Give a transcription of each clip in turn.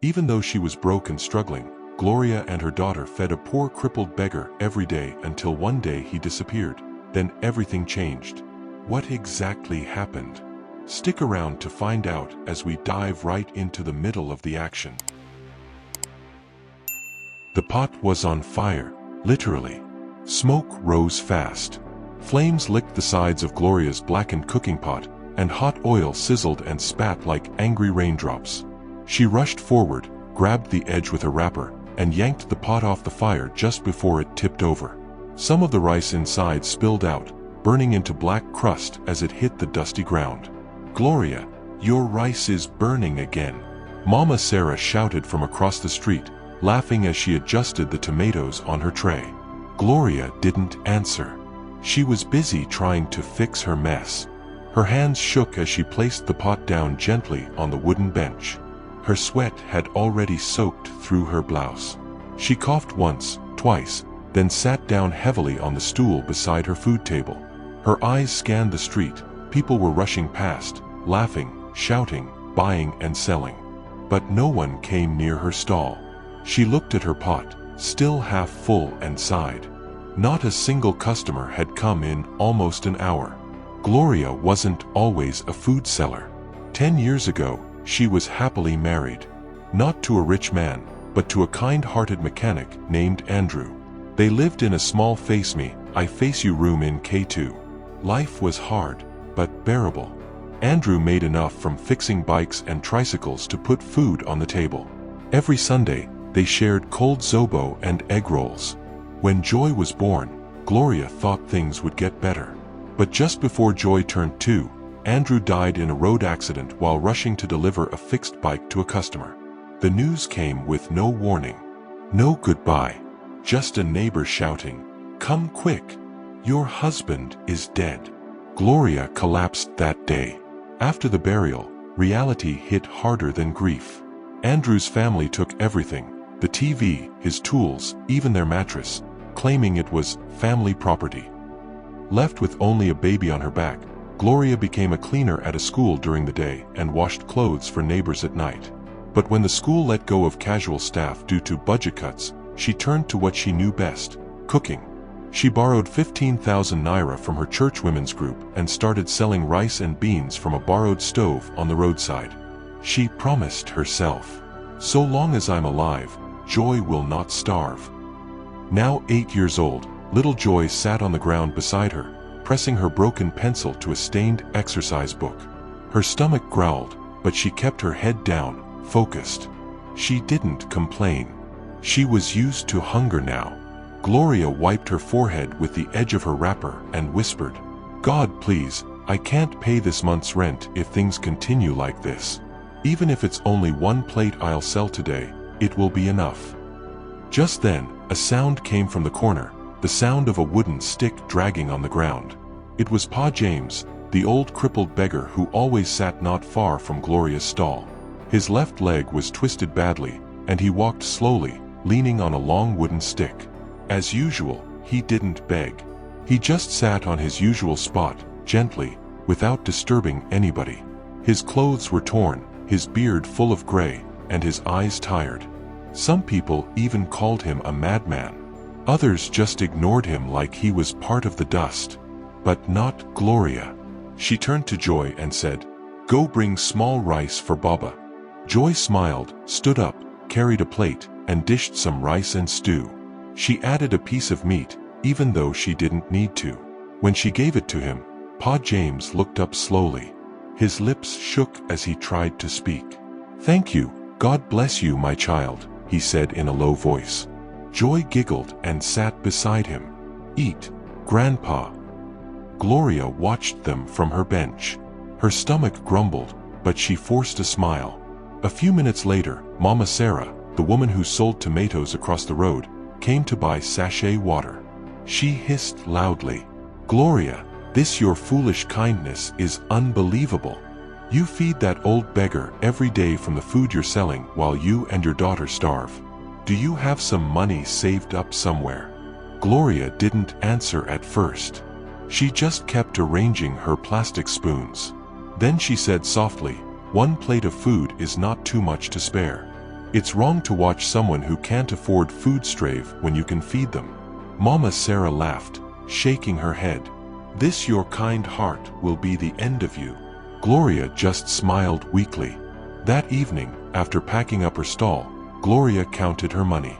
Even though she was broke and struggling, Gloria and her daughter fed a poor crippled beggar every day until one day he disappeared. Then everything changed. What exactly happened? Stick around to find out as we dive right into the middle of the action. The pot was on fire, literally. Smoke rose fast. Flames licked the sides of Gloria's blackened cooking pot, and hot oil sizzled and spat like angry raindrops. She rushed forward, grabbed the edge with a wrapper, and yanked the pot off the fire just before it tipped over. Some of the rice inside spilled out, burning into black crust as it hit the dusty ground. "Gloria, your rice is burning again," Mama Sarah shouted from across the street, laughing as she adjusted the tomatoes on her tray. Gloria didn't answer. She was busy trying to fix her mess. Her hands shook as she placed the pot down gently on the wooden bench. Her sweat had already soaked through her blouse. She coughed once, twice, then sat down heavily on the stool beside her food table. Her eyes scanned the street. People were rushing past, laughing, shouting, buying and selling. But no one came near her stall. She looked at her pot, still half full, and sighed. Not a single customer had come in almost an hour. Gloria wasn't always a food seller. 10 years ago, she was happily married. Not to a rich man, but to a kind-hearted mechanic named Andrew. They lived in a small face-me-I face-you room in K2. Life was hard, but bearable. Andrew made enough from fixing bikes and tricycles to put food on the table. Every Sunday, they shared cold zobo and egg rolls. When Joy was born, Gloria thought things would get better. But just before Joy turned 2, Andrew died in a road accident while rushing to deliver a fixed bike to a customer. The news came with no warning. No goodbye. Just a neighbor shouting, "Come quick! Your husband is dead." Gloria collapsed that day. After the burial, reality hit harder than grief. Andrew's family took everything, the TV, his tools, even their mattress, claiming it was family property. Left with only a baby on her back, Gloria became a cleaner at a school during the day and washed clothes for neighbors at night. But when the school let go of casual staff due to budget cuts, she turned to what she knew best, cooking. She borrowed 15,000 naira from her church women's group and started selling rice and beans from a borrowed stove on the roadside. She promised herself, "So long as I'm alive, Joy will not starve." Now 8 years old, little Joy sat on the ground beside her, pressing her broken pencil to a stained exercise book. Her stomach growled, but she kept her head down, focused. She didn't complain. She was used to hunger now. Gloria wiped her forehead with the edge of her wrapper and whispered, "God, please, I can't pay this month's rent if things continue like this. Even if it's only one plate I'll sell today, it will be enough." Just then, a sound came from the corner, the sound of a wooden stick dragging on the ground. It was Pa James, the old crippled beggar who always sat not far from Gloria's stall. His left leg was twisted badly, and he walked slowly, leaning on a long wooden stick. As usual, he didn't beg. He just sat on his usual spot, gently, without disturbing anybody. His clothes were torn, his beard full of gray, and his eyes tired. Some people even called him a madman. Others just ignored him like he was part of the dust. But not Gloria. She turned to Joy and said, "Go bring small rice for Baba." Joy smiled, stood up, carried a plate, and dished some rice and stew. She added a piece of meat, even though she didn't need to. When she gave it to him, Pa James looked up slowly. His lips shook as he tried to speak. "Thank you, God bless you, my child," he said in a low voice. Joy giggled and sat beside him. "Eat, Grandpa." Gloria watched them from her bench. Her stomach grumbled, but she forced a smile. A few minutes later, Mama Sarah, the woman who sold tomatoes across the road, came to buy sachet water. She hissed loudly, "Gloria, this your foolish kindness is unbelievable. You feed that old beggar every day from the food you're selling while you and your daughter starve. Do you have some money saved up somewhere?" Gloria didn't answer at first. She just kept arranging her plastic spoons. Then she said softly, "One plate of food is not too much to spare. It's wrong to watch someone who can't afford food starve when you can feed them. Mama Sarah laughed, shaking her head. This your kind heart will be the end of you. Gloria just smiled weakly. That evening, after packing up her stall, Gloria counted her money.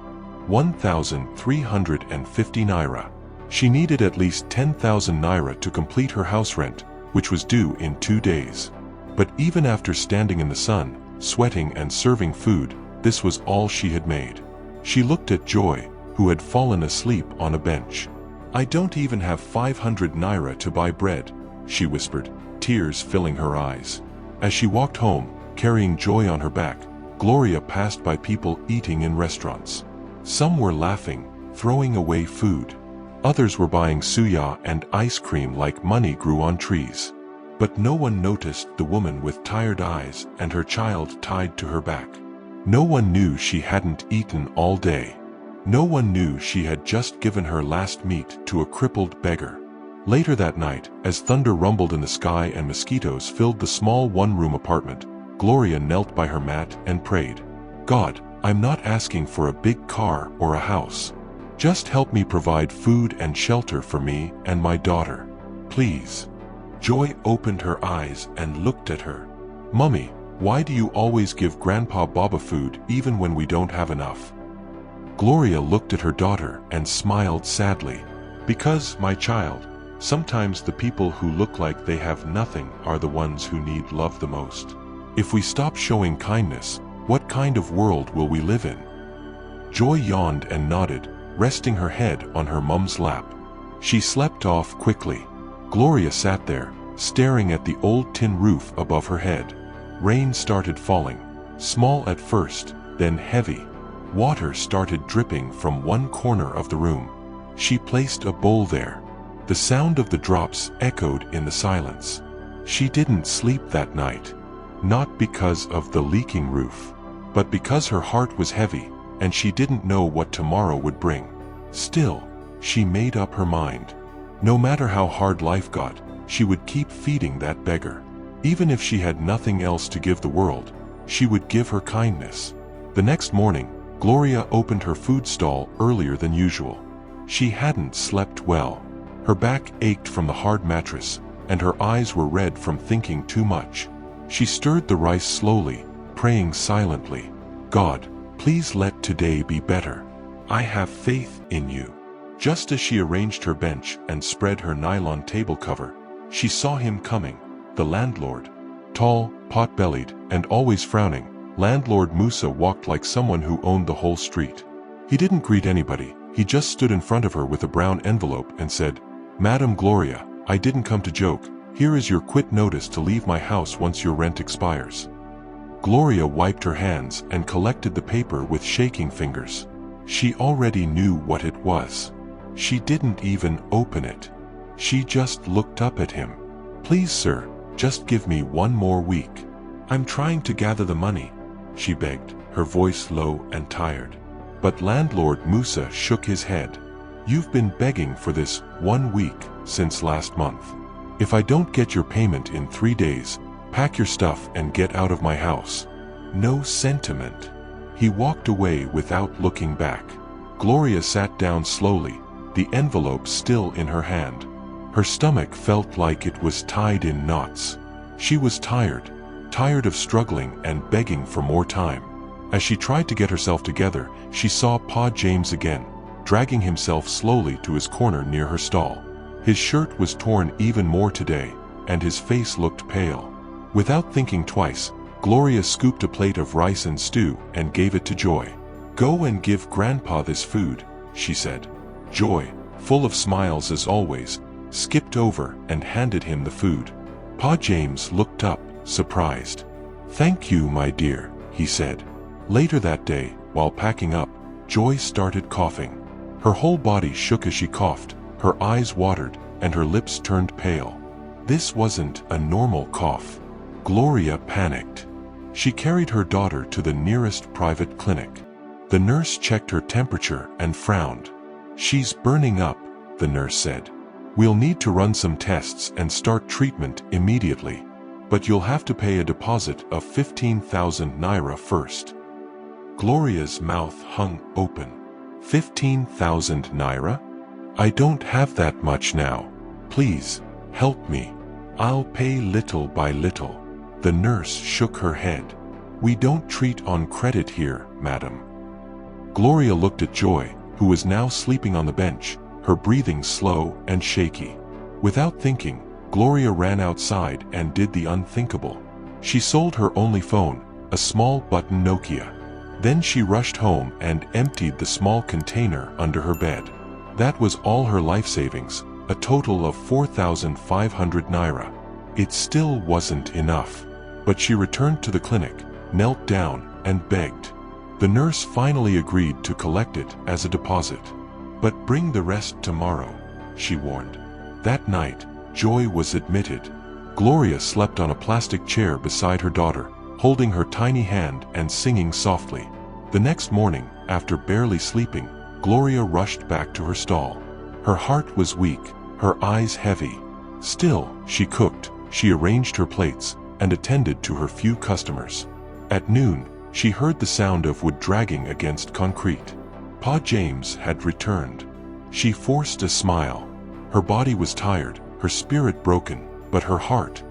1,350 naira. She needed at least 10,000 naira to complete her house rent, which was due in 2 days. But even after standing in the sun, sweating and serving food, this was all she had made. She looked at Joy, who had fallen asleep on a bench. I don't even have 500 naira to buy bread, she whispered, tears filling her eyes. As she walked home, carrying Joy on her back, Gloria passed by people eating in restaurants. Some were laughing, throwing away food. Others were buying suya and ice cream like money grew on trees. But no one noticed the woman with tired eyes and her child tied to her back. No one knew she hadn't eaten all day. No one knew she had just given her last meat to a crippled beggar. Later that night, as thunder rumbled in the sky and mosquitoes filled the small one-room apartment, Gloria knelt by her mat and prayed. God, I'm not asking for a big car or a house. Just help me provide food and shelter for me and my daughter. Please. Joy opened her eyes and looked at her. Mummy, why do you always give Grandpa Baba food even when we don't have enough? Gloria looked at her daughter and smiled sadly. Because, my child, sometimes the people who look like they have nothing are the ones who need love the most. If we stop showing kindness, what kind of world will we live in? Joy yawned and nodded, resting her head on her mum's lap. She slept off quickly. Gloria sat there, staring at the old tin roof above her head. Rain started falling, small at first, then heavy. Water started dripping from one corner of the room. She placed a bowl there. The sound of the drops echoed in the silence. She didn't sleep that night. Not because of the leaking roof, but because her heart was heavy, and she didn't know what tomorrow would bring. Still, she made up her mind. No matter how hard life got, she would keep feeding that beggar. Even if she had nothing else to give the world, she would give her kindness. The next morning, Gloria opened her food stall earlier than usual. She hadn't slept well. Her back ached from the hard mattress, and her eyes were red from thinking too much. She stirred the rice slowly, praying silently. God, please let today be better. I have faith in you. Just as she arranged her bench and spread her nylon table cover, she saw him coming, the landlord. Tall, pot-bellied, and always frowning, Landlord Musa walked like someone who owned the whole street. He didn't greet anybody, he just stood in front of her with a brown envelope and said, Madam Gloria, I didn't come to joke. Here is your quit notice to leave my house once your rent expires. Gloria wiped her hands and collected the paper with shaking fingers. She already knew what it was. She didn't even open it. She just looked up at him. Please, sir, just give me one more week. I'm trying to gather the money, she begged, her voice low and tired. But Landlord Musa shook his head. You've been begging for this 1 week since last month. If I don't get your payment in 3 days, pack your stuff and get out of my house. No sentiment. He walked away without looking back. Gloria sat down slowly, the envelope still in her hand. Her stomach felt like it was tied in knots. She was tired of struggling and begging for more time. As she tried to get herself together, she saw Pa James again, dragging himself slowly to his corner near her stall. His shirt was torn even more today, and his face looked pale. Without thinking twice, Gloria scooped a plate of rice and stew and gave it to Joy. Go and give Grandpa this food, she said. Joy, full of smiles as always, skipped over and handed him the food. Pa James looked up, surprised. Thank you, my dear, he said. Later that day, while packing up, Joy started coughing. Her whole body shook as she coughed, her eyes watered, and her lips turned pale. This wasn't a normal cough. Gloria panicked. She carried her daughter to the nearest private clinic. The nurse checked her temperature and frowned. She's burning up, the nurse said. We'll need to run some tests and start treatment immediately. But you'll have to pay a deposit of 15,000 naira first. Gloria's mouth hung open. 15,000 naira? I don't have that much now. Please, help me. I'll pay little by little. The nurse shook her head. We don't treat on credit here, madam. Gloria looked at Joy, who was now sleeping on the bench, her breathing slow and shaky. Without thinking, Gloria ran outside and did the unthinkable. She sold her only phone, a small button Nokia. Then she rushed home and emptied the small container under her bed. That was all her life savings, a total of 4,500 naira. It still wasn't enough. But she returned to the clinic, knelt down, and begged. The nurse finally agreed to collect it as a deposit. But bring the rest tomorrow, she warned. That night, Joy was admitted. Gloria slept on a plastic chair beside her daughter, holding her tiny hand and singing softly. The next morning, after barely sleeping, Gloria rushed back to her stall. Her heart was weak, her eyes heavy. Still, she cooked, she arranged her plates, and attended to her few customers. At noon, she heard the sound of wood dragging against concrete. Pa James had returned. She forced a smile. Her body was tired, her spirit broken, but her heart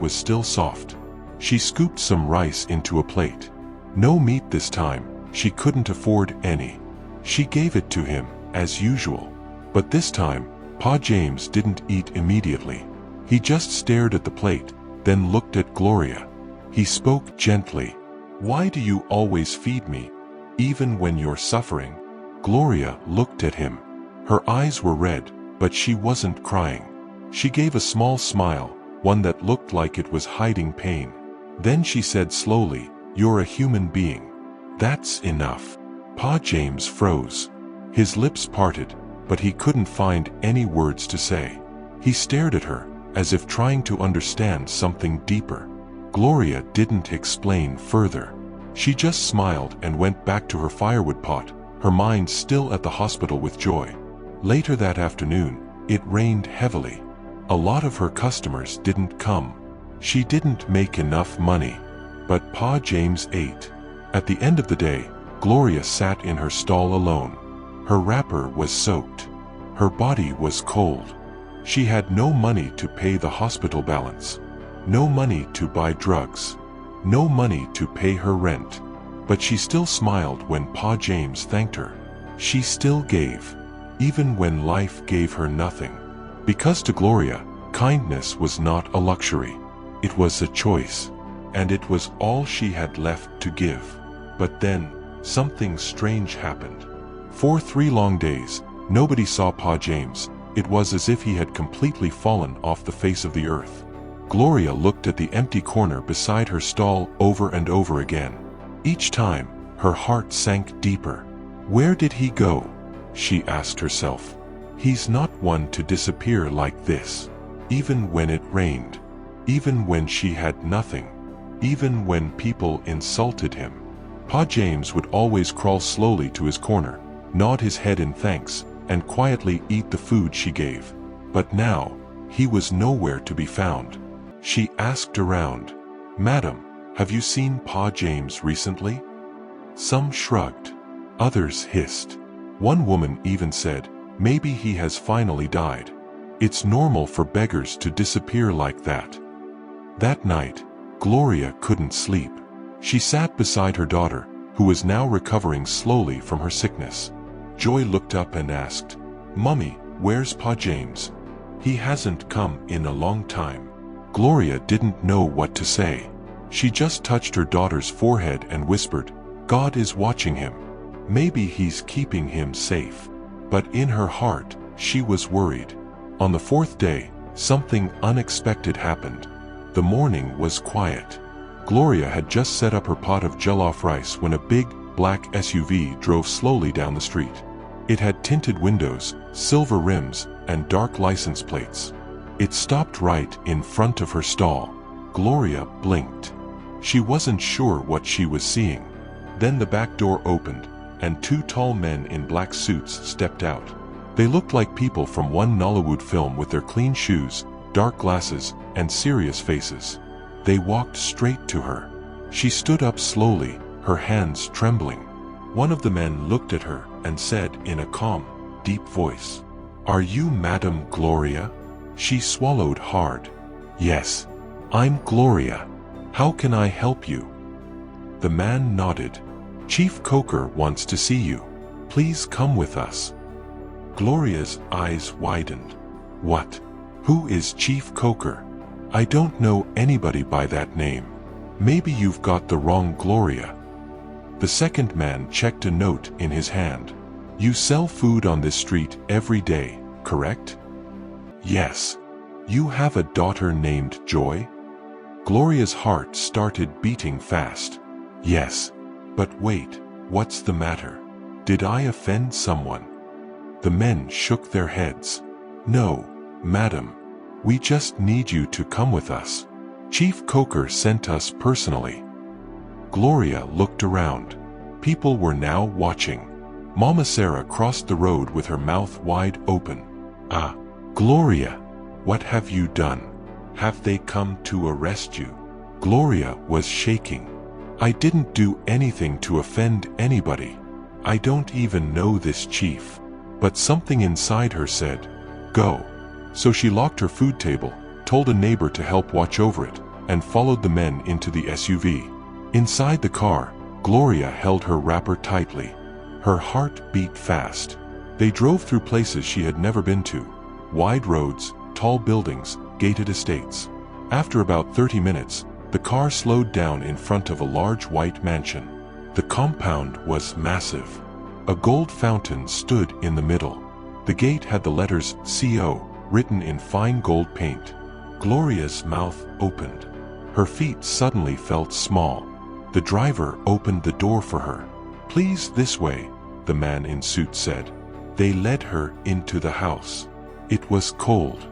was still soft. She scooped some rice into a plate. No meat this time, she couldn't afford any. She gave it to him, as usual. But this time, Pa James didn't eat immediately. He just stared at the plate, then looked at Gloria. He spoke gently. Why do you always feed me, even when you're suffering? Gloria looked at him. Her eyes were red, but she wasn't crying. She gave a small smile, one that looked like it was hiding pain. Then she said slowly, "You're a human being. That's enough." Pa James froze. His lips parted, but he couldn't find any words to say. He stared at her, as if trying to understand something deeper. Gloria didn't explain further. She just smiled and went back to her firewood pot, her mind still at the hospital with Joy. Later that afternoon, it rained heavily. A lot of her customers didn't come. She didn't make enough money. But Pa James ate. At the end of the day, Gloria sat in her stall alone. Her wrapper was soaked. Her body was cold. She had no money to pay the hospital balance. No money to buy drugs. No money to pay her rent. But she still smiled when Pa James thanked her. She still gave, even when life gave her nothing. Because to Gloria, kindness was not a luxury. It was a choice. And it was all she had left to give. But then, something strange happened. For 3 long days, nobody saw Pa James. It was as if he had completely fallen off the face of the earth. Gloria looked at the empty corner beside her stall over and over again. Each time, her heart sank deeper. Where did he go? She asked herself. He's not one to disappear like this. Even when it rained. Even when she had nothing. Even when people insulted him. Pa James would always crawl slowly to his corner, nod his head in thanks, and quietly eat the food she gave. But now, he was nowhere to be found. She asked around, "Madam, have you seen Pa James recently?" Some shrugged. Others hissed. One woman even said, "Maybe he has finally died. It's normal for beggars to disappear like that." That night, Gloria couldn't sleep. She sat beside her daughter, who was now recovering slowly from her sickness. Joy looked up and asked, "Mummy, where's Pa James? He hasn't come in a long time." Gloria didn't know what to say. She just touched her daughter's forehead and whispered, "God is watching him. Maybe he's keeping him safe." But in her heart, she was worried. On the 4th day, something unexpected happened. The morning was quiet. Gloria had just set up her pot of jollof rice when a big, black SUV drove slowly down the street. It had tinted windows, silver rims, and dark license plates. It stopped right in front of her stall. Gloria blinked. She wasn't sure what she was seeing. Then the back door opened, and 2 tall men in black suits stepped out. They looked like people from one Nollywood film with their clean shoes, dark glasses, and serious faces. They walked straight to her. She stood up slowly, her hands trembling. One of the men looked at her and said in a calm, deep voice, "Are you Madam Gloria?" She swallowed hard. "Yes, I'm Gloria. How can I help you?" The man nodded. "Chief Coker wants to see you. Please come with us." Gloria's eyes widened. "What? Who is Chief Coker? I don't know anybody by that name. Maybe you've got the wrong Gloria." The second man checked a note in his hand. "You sell food on this street every day, correct?" "Yes." "You have a daughter named Joy?" Gloria's heart started beating fast. "Yes. But wait, what's the matter? Did I offend someone?" The men shook their heads. "No, madam. We just need you to come with us. Chief Coker sent us personally." Gloria looked around. People were now watching. Mama Sarah crossed the road with her mouth wide open. "Ah, Gloria, what have you done? Have they come to arrest you?" Gloria was shaking. "I didn't do anything to offend anybody. I don't even know this chief." But something inside her said, "Go." So she locked her food table, told a neighbor to help watch over it, and followed the men into the SUV. Inside the car, Gloria held her wrapper tightly. Her heart beat fast. They drove through places she had never been to. Wide roads, tall buildings, gated estates. After about 30 minutes, the car slowed down in front of a large white mansion. The compound was massive. A gold fountain stood in the middle. The gate had the letters CO written in fine gold paint. Gloria's mouth opened. Her feet suddenly felt small. The driver opened the door for her. "Please, this way," the man in suit said. They led her into the house. It was cold,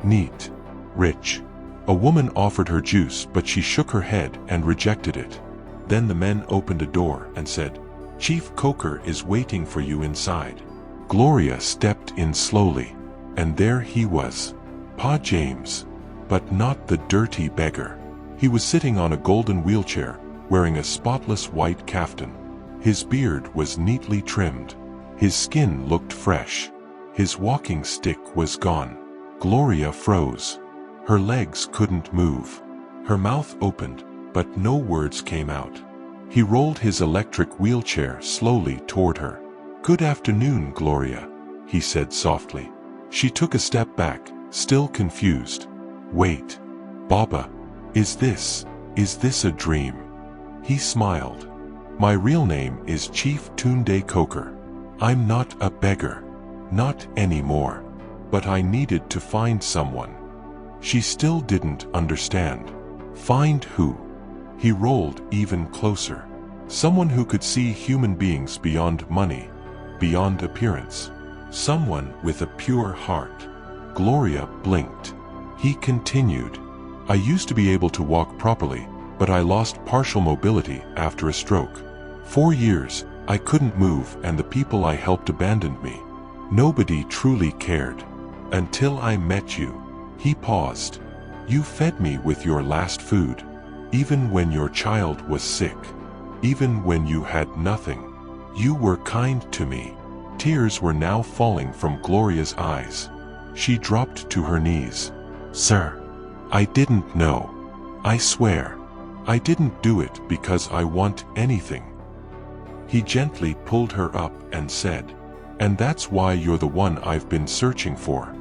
neat, rich. A woman offered her juice, but she shook her head and rejected it. Then the men opened a door and said, "Chief Coker is waiting for you inside." Gloria stepped in slowly, and there he was, Pa James, but not the dirty beggar. He was sitting on a golden wheelchair, wearing a spotless white kaftan. His beard was neatly trimmed. His skin looked fresh. His walking stick was gone. Gloria froze. Her legs couldn't move. Her mouth opened, but no words came out. He rolled his electric wheelchair slowly toward her. "Good afternoon, Gloria," he said softly. She took a step back, still confused. "Wait, Baba, is this a dream?" He smiled. "My real name is Chief Tunde Coker. I'm not a beggar. Not anymore. But I needed to find someone." She still didn't understand. "Find who?" He rolled even closer. "Someone who could see human beings beyond money, beyond appearance. Someone with a pure heart." Gloria blinked. He continued, "I used to be able to walk properly, but I lost partial mobility after a stroke. 4 years, I couldn't move, and the people I helped abandoned me. Nobody truly cared. Until I met you." He paused. "You fed me with your last food. Even when your child was sick. Even when you had nothing. You were kind to me." Tears were now falling from Gloria's eyes. She dropped to her knees. "Sir, I didn't know. I swear. I didn't do it because I want anything." He gently pulled her up and said, "And that's why you're the one I've been searching for."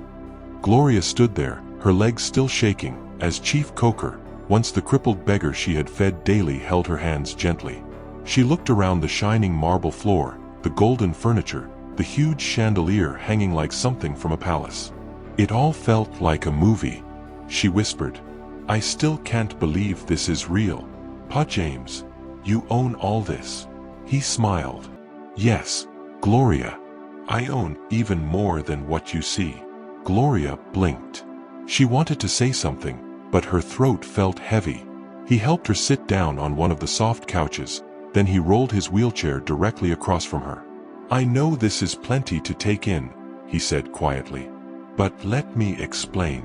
Gloria stood there, her legs still shaking, as Chief Coker, once the crippled beggar she had fed daily, held her hands gently. She looked around the shining marble floor, the golden furniture, the huge chandelier hanging like something from a palace. It all felt like a movie. She whispered, "I still can't believe this is real. Pa James, you own all this." He smiled. "Yes, Gloria. I own even more than what you see." Gloria blinked. She wanted to say something, but her throat felt heavy. He helped her sit down on one of the soft couches, then he rolled his wheelchair directly across from her. "I know this is plenty to take in," he said quietly. "But let me explain."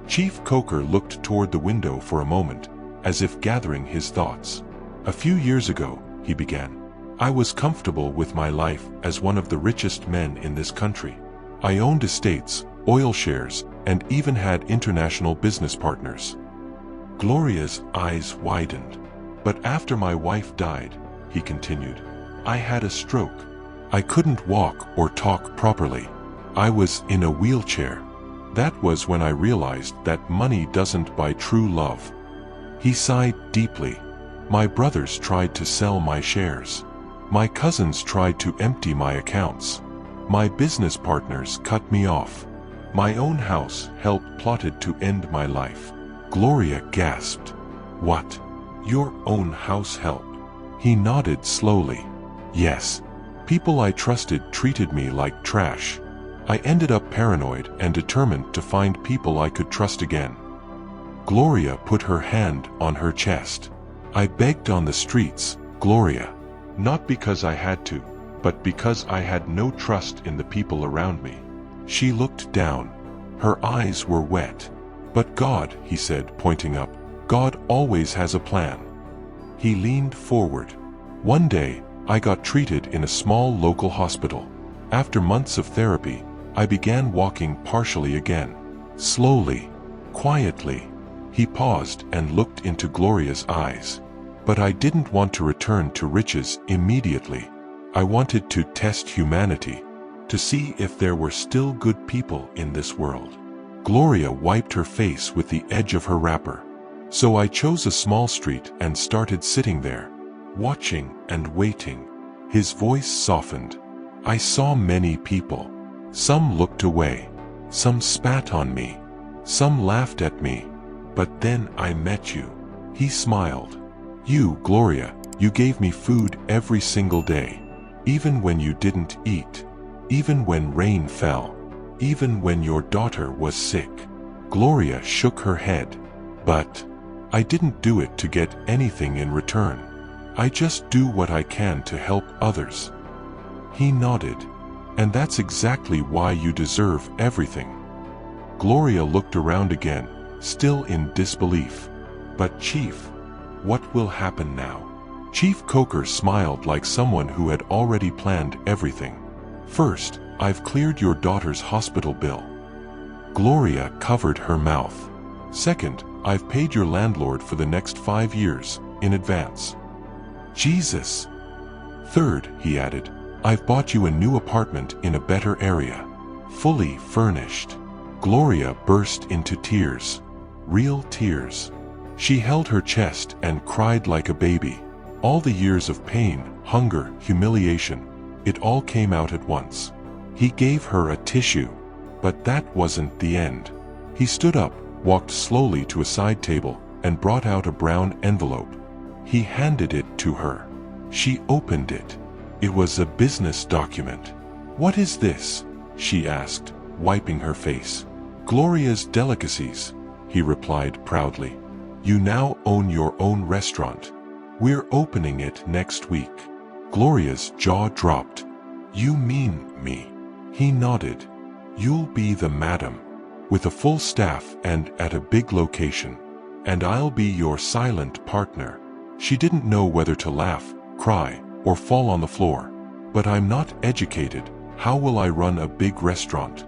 Chief Coker looked toward the window for a moment, as if gathering his thoughts. "A few years ago, he began. I was comfortable with my life as one of the richest men in this country. I owned estates, oil shares, and even had international business partners. Gloria's eyes widened. But after my wife died, he continued, I had a stroke. I couldn't walk or talk properly. I was in a wheelchair. That was when I realized that money doesn't buy true love. He sighed deeply. My brothers tried to sell my shares. My cousins tried to empty my accounts. My business partners cut me off. My own house help plotted to end my life. Gloria gasped. What? Your own house help? He nodded slowly. Yes. People I trusted treated me like trash. I ended up paranoid and determined to find people I could trust again. Gloria put her hand on her chest. I begged on the streets, Gloria. Not because I had to, but because I had no trust in the people around me. She looked down. Her eyes were wet. But God, he said, pointing up, God always has a plan. He leaned forward. One day, I got treated in a small local hospital. After months of therapy, I began walking partially again. Slowly, quietly. He paused and looked into Gloria's eyes. But I didn't want to return to riches immediately. I wanted to test humanity, to see if there were still good people in this world. Gloria wiped her face with the edge of her wrapper. So I chose a small street and started sitting there, watching and waiting. His voice softened. I saw many people. Some looked away. Some spat on me. Some laughed at me. But then I met you. He smiled. You, Gloria, you gave me food every single day. Even when you didn't eat. Even when rain fell. Even when your daughter was sick. Gloria shook her head. But I didn't do it to get anything in return. I just do what I can to help others. He nodded. And that's exactly why you deserve everything. Gloria looked around again, still in disbelief. But Chief, what will happen now? Chief Coker smiled like someone who had already planned everything. First, I've cleared your daughter's hospital bill. Gloria covered her mouth. Second, I've paid your landlord for the next 5 years, in advance. Jesus! Third, he added, I've bought you a new apartment in a better area. Fully furnished. Gloria burst into tears. Real tears. She held her chest and cried like a baby. All the years of pain, hunger, humiliation, it all came out at once. He gave her a tissue. But that wasn't the end. He stood up, walked slowly to a side table, and brought out a brown envelope. He handed it to her. She opened it. It was a business document. What is this? She asked, wiping her face. Gloria's delicacies, he replied proudly. You now own your own restaurant. We're opening it next week. Gloria's jaw dropped. You mean me? He nodded. You'll be the madam, with a full staff and at a big location. And I'll be your silent partner. She didn't know whether to laugh, cry, or fall on the floor. But I'm not educated. How will I run a big restaurant?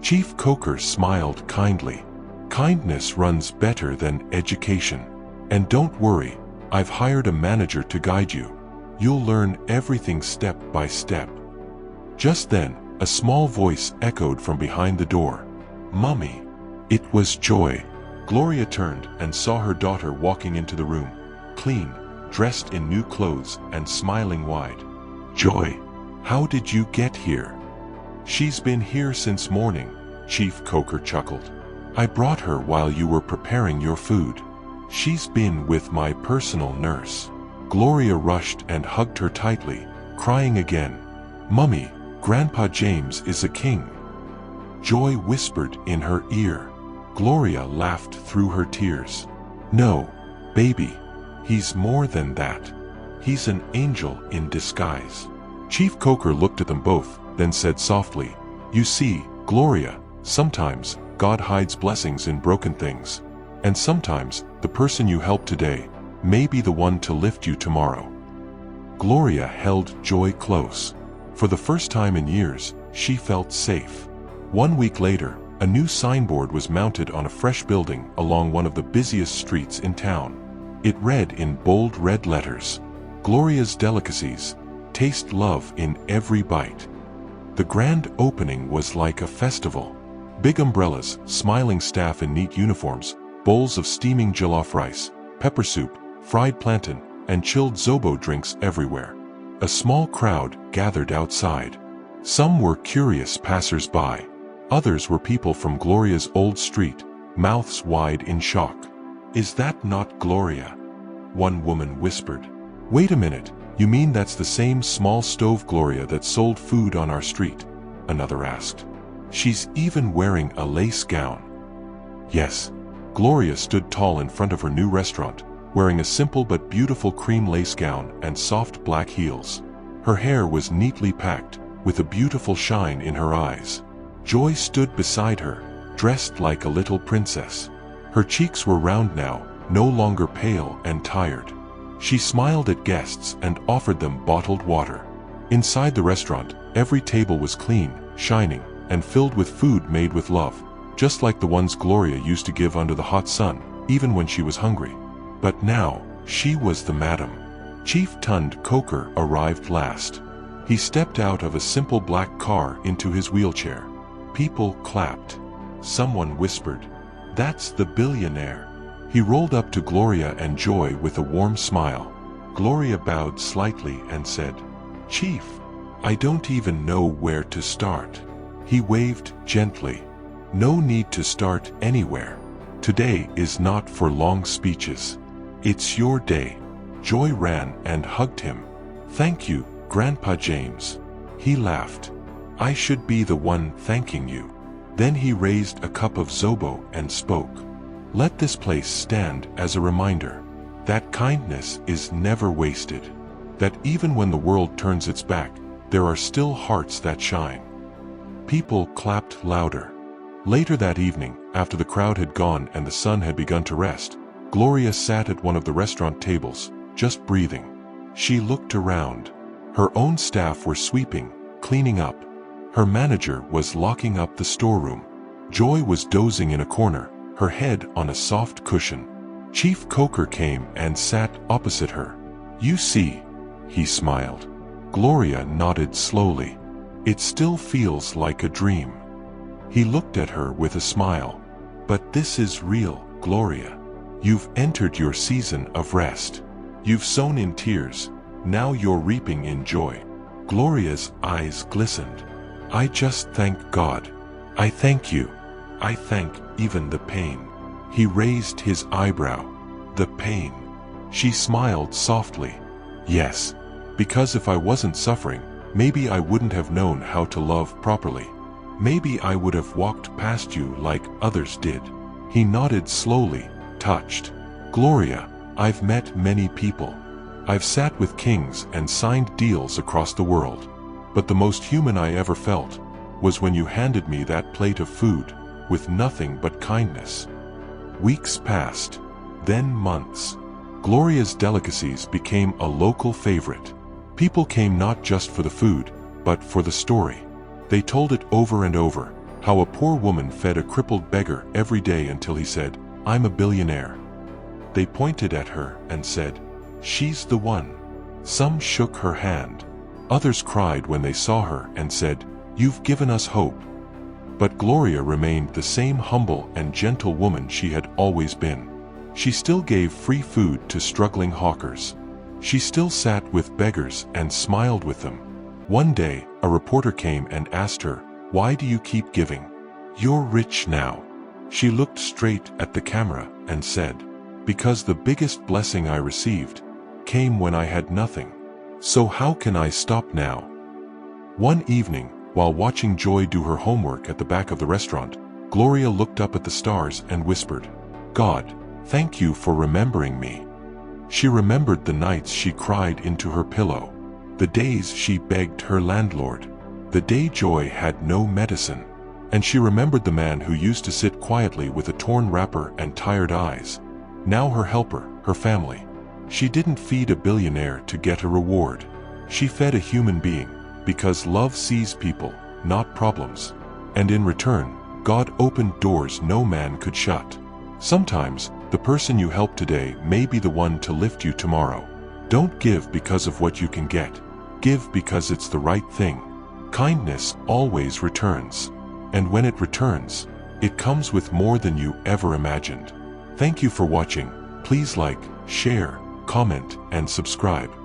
Chief Coker smiled kindly. Kindness runs better than education. And don't worry, I've hired a manager to guide you. You'll learn everything step by step. Just then, a small voice echoed from behind the door. Mummy. It was Joy. Gloria turned and saw her daughter walking into the room, clean, dressed in new clothes and smiling wide. Joy, how did you get here? She's been here since morning, Chief Coker chuckled. I brought her while you were preparing your food. She's been with my personal nurse. Gloria rushed and hugged her tightly, crying again. Mummy, Grandpa James is a king. Joy whispered in her ear. Gloria laughed through her tears. No, baby, he's more than that. He's an angel in disguise. Chief Coker looked at them both, then said softly, You see, Gloria, sometimes God hides blessings in broken things. And sometimes, the person you help today may be the one to lift you tomorrow. Gloria held Joy close. For the first time in years, she felt safe. 1 week later, a new signboard was mounted on a fresh building along one of the busiest streets in town. It read in bold red letters, "Gloria's Delicacies. Taste love in every bite." The grand opening was like a festival. Big umbrellas, smiling staff in neat uniforms, bowls of steaming jollof rice, pepper soup, fried plantain, and chilled zobo drinks everywhere. A small crowd gathered outside. Some were curious passers-by. Others were people from Gloria's old street, mouths wide in shock. "Is that not Gloria?" one woman whispered. "Wait a minute, you mean that's the same small stove Gloria that sold food on our street?" another asked. "She's even wearing a lace gown." Yes, Gloria stood tall in front of her new restaurant, wearing a simple but beautiful cream lace gown and soft black heels. Her hair was neatly packed, with a beautiful shine in her eyes. Joy stood beside her, dressed like a little princess. Her cheeks were round now, no longer pale and tired. She smiled at guests and offered them bottled water. Inside the restaurant, every table was clean, shining, and filled with food made with love, just like the ones Gloria used to give under the hot sun, even when she was hungry. But now, she was the madam. Chief Tund Coker arrived last. He stepped out of a simple black car into his wheelchair. People clapped. Someone whispered, "That's the billionaire." He rolled up to Gloria and Joy with a warm smile. Gloria bowed slightly and said, "Chief, I don't even know where to start." He waved gently. "No need to start anywhere. Today is not for long speeches. It's your day." Joy ran and hugged him. "Thank you, Grandpa James." He laughed. "I should be the one thanking you." Then he raised a cup of zobo and spoke. "Let this place stand as a reminder that kindness is never wasted, that even when the world turns its back, there are still hearts that shine." People clapped louder. Later that evening, after the crowd had gone and the sun had begun to rest, Gloria sat at one of the restaurant tables, just breathing. She looked around. Her own staff were sweeping, cleaning up. Her manager was locking up the storeroom. Joy was dozing in a corner, her head on a soft cushion. Chief Coker came and sat opposite her. "You see," he smiled. Gloria nodded slowly. "It still feels like a dream." He looked at her with a smile. "But this is real, Gloria. You've entered your season of rest. You've sown in tears, now you're reaping in joy." Gloria's eyes glistened. "I just thank God. I thank you. I thank even the pain." He raised his eyebrow. "The pain?" She smiled softly. "Yes, because if I wasn't suffering, maybe I wouldn't have known how to love properly. Maybe I would have walked past you like others did." He nodded slowly, touched. "Gloria, I've met many people. I've sat with kings and signed deals across the world. But the most human I ever felt was when you handed me that plate of food, with nothing but kindness." Weeks passed, then months. Gloria's Delicacies became a local favorite. People came not just for the food, but for the story. They told it over and over, how a poor woman fed a crippled beggar every day until he said, "I'm a billionaire." They pointed at her and said, "She's the one." Some shook her hand. Others cried when they saw her and said, "You've given us hope." But Gloria remained the same humble and gentle woman she had always been. She still gave free food to struggling hawkers. She still sat with beggars and smiled with them. One day, a reporter came and asked her, "Why do you keep giving? You're rich now." She looked straight at the camera and said, "Because the biggest blessing I received came when I had nothing. So how can I stop now?" One evening, while watching Joy do her homework at the back of the restaurant, Gloria looked up at the stars and whispered, "God, thank you for remembering me." She remembered the nights she cried into her pillow, the days she begged her landlord, the day Joy had no medicine, and she remembered the man who used to sit quietly with a torn wrapper and tired eyes, now her helper, her family. She didn't feed a billionaire to get a reward. She fed a human being, because love sees people, not problems. And in return, God opened doors no man could shut. Sometimes, the person you help today may be the one to lift you tomorrow. Don't give because of what you can get. Give because it's the right thing. Kindness always returns. And when it returns, it comes with more than you ever imagined. Thank you for watching. Please like, share, comment, and subscribe.